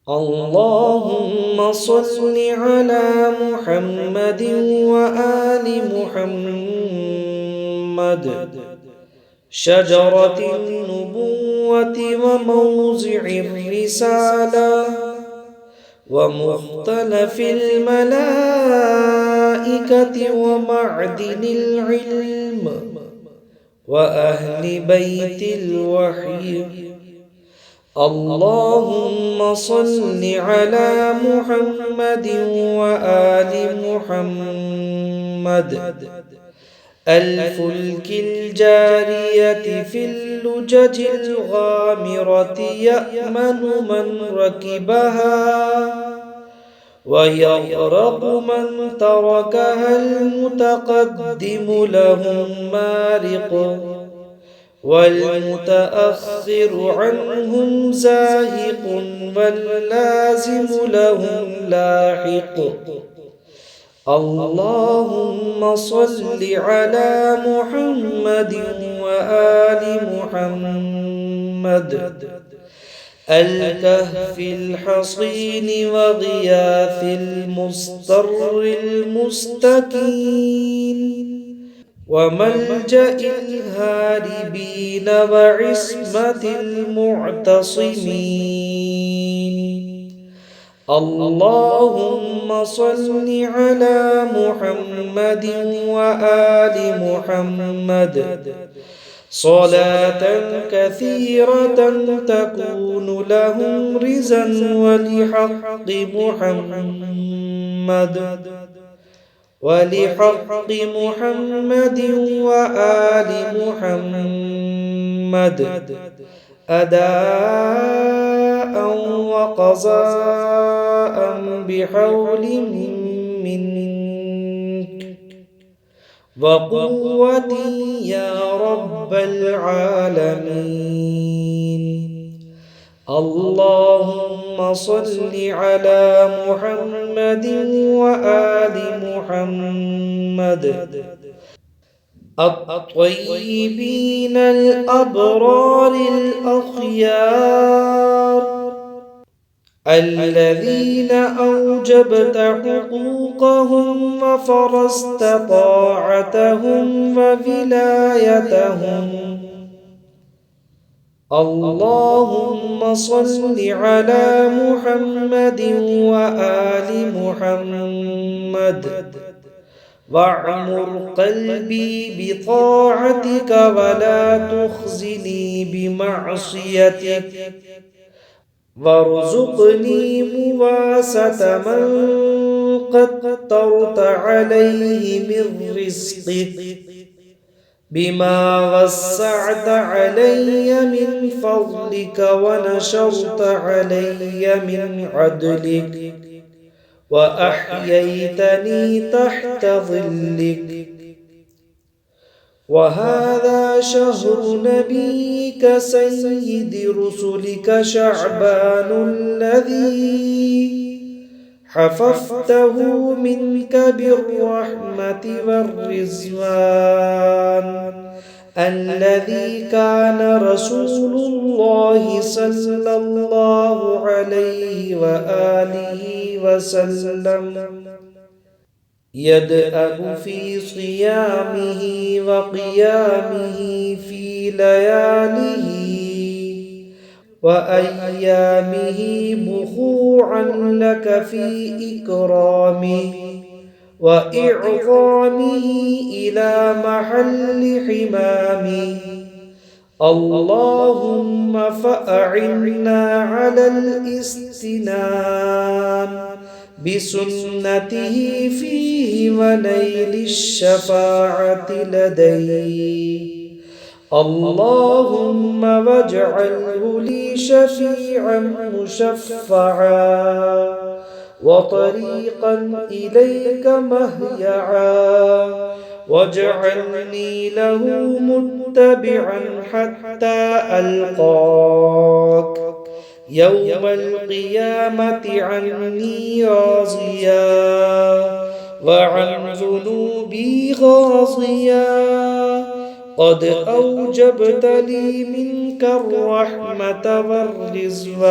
اللهم صل على محمد وآل محمد. شجرة النبوة وموضع الرسالة ومختلف الملائكة ومعدن العلم وأهل بيت الوحي. اللهم صل على محمد وآل محمد. الفلك الجارية في اللجج الغامرة يأمن من ركبها ويغرق من تركها، المتقدم لهم مارق والمتأخر عنهم زاهق واللازم لهم لاحق. اللهم صل على محمد وآل محمد. الكهف الحصين وغياث المستر المستكين وملجأ الهاربين وعصمة المعتصمين. اللهم صل على محمد وآل محمد صلاة كثيرة تكون لهم رزا ولحق محمد وآل محمد أداء وقضاء بحول منك وقوة يا رب العالمين. اللهم صل على محمد وآل محمد الطيبين الأبرار الأخيار الذين أوجبت حقوقهم وفرضت طاعتهم وولايتهم. اللهم صل على محمد وآل محمد واعمر قلبي بطاعتك ولا تخزني بمعصيتك وارزقني مواسة من قدرت عليه من رزقك بما وسعت علي من فضلك ونشرت علي من عدلك وأحييتني تحت ظلك. وهذا شهر نبيك سيد رسلك شعبان الذي حفظته منك بالرحمة والرضوان، الذي كان رسول الله صلى الله عليه وآله وسلم يدأب في صيامه وقيامه في لياله وأيامه بخوعا لك في إكرامه وإعظامه إلى محل حمامه. اللهم فأعنا على الاستنان بسنته فيه ونيل الشفاعة لديه. اللهم واجعله لي شفيعا مشفعا وطريقا إليك مهيعا، واجعلني له متبعا حتى ألقاك يوم القيامة عني راضيا وعن ذنوبي غاضيا. قد أوجبت لي منك الرحمة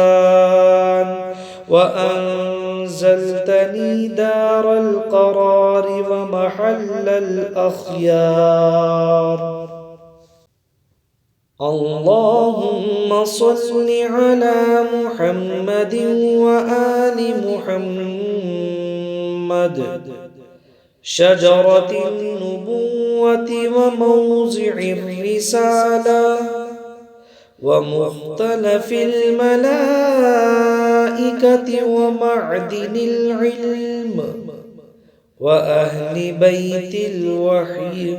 والرضوان وأنزلتني دار القرار ومحل الأخيار. اللهم صل على محمد وآل محمد، شجرة النبوة وموضع الرسالة ومختلف الملائكة ومعدن العلم وأهل بيت الوحي.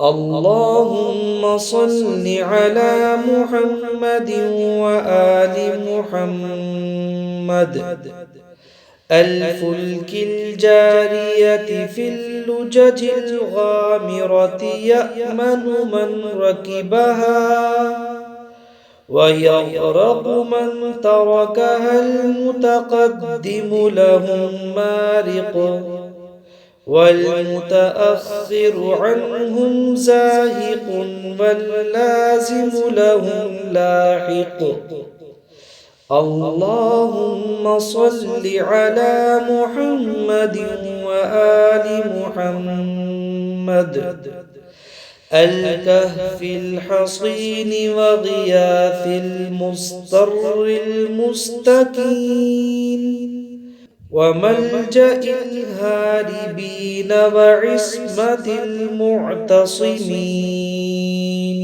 اللهم صل على محمد وآل محمد، الفلك الجارية في اللجج الغامرة يأمن من ركبها ويغرق من تركها، المتقدم لهم مارق والمتأخر عنهم زاهق واللازم لهم لاحق. اللهم صل على محمد وآل محمد، الكهف الحصين وغياث المستر المستكين وملجأ الهاربين وعصمة المعتصمين.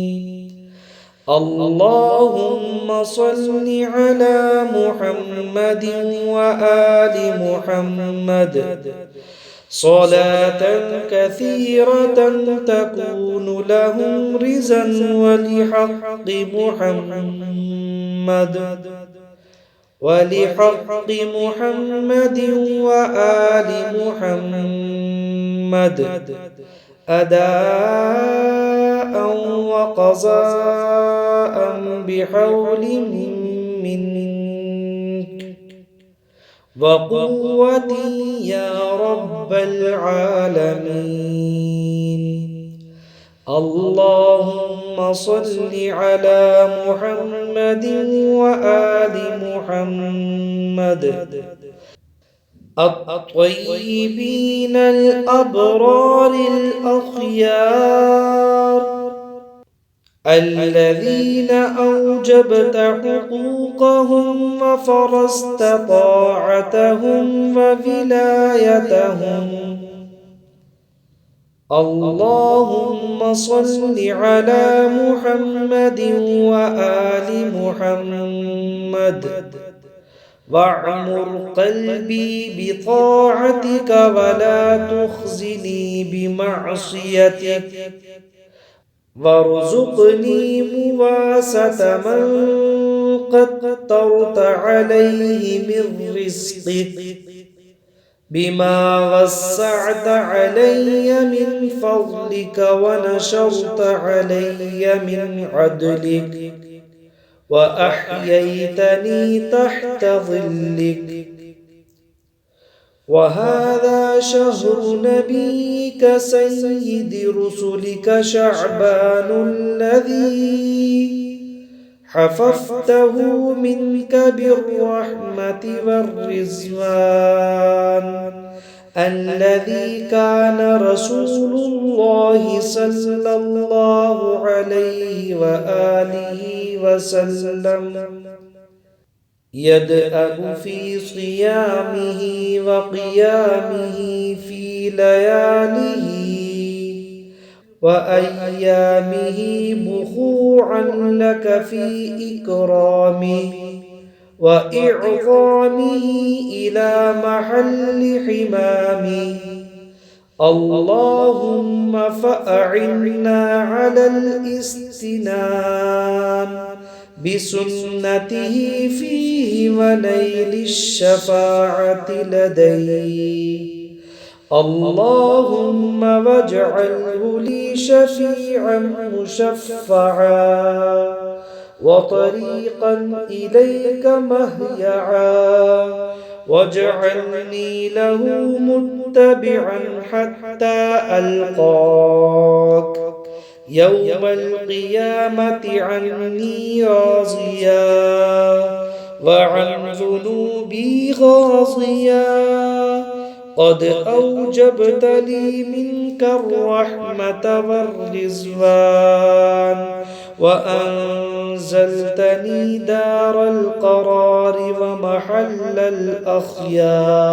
اللهم صل على محمد وآل محمد صلاة كثيرة تكون لهم رزا ولحق محمد وآل محمد أداء وقضاء بحول منك وقوة يا رب العالمين. اللهم صل على محمد وآل محمد الطيبين الأبرار الأخيار، الذين أوجبت حقوقهم وفرضت طاعتهم وولايتهم. اللهم صل على محمد وآل محمد واعمر قلبي بطاعتك ولا تخزني بمعصيتك، وارزقني مواسة من قدرت عليه من رزقك بما وسعت علي من فضلك ونشرت علي من عدلك وأحييتني تحت ظلك. وهذا شهر نبيك سيد رسلك شعبان، الذي حففته منك بالرحمة والرضوان، الذي كان رسول الله صلى الله عليه وآله وسلم يدأب في صيامه وقيامه في لياليه وأيامه بخوعا لك في إكرامه وإعظامه إلى محل حمامه. اللهم فأعنا على الاستنان بسنته فيه ونيل الشفاعة لديه. اللهم واجعله لي شفيعا مشفعا وطريقا إليك مهيعا، واجعلني له متبعا حتى ألقاك يوم القيامة عني راضيا، وعن ذنوبي غاصيا قد أوجبت لي منك الرحمة والرزوان وأنزلتني دار القرار ومحل الأخيار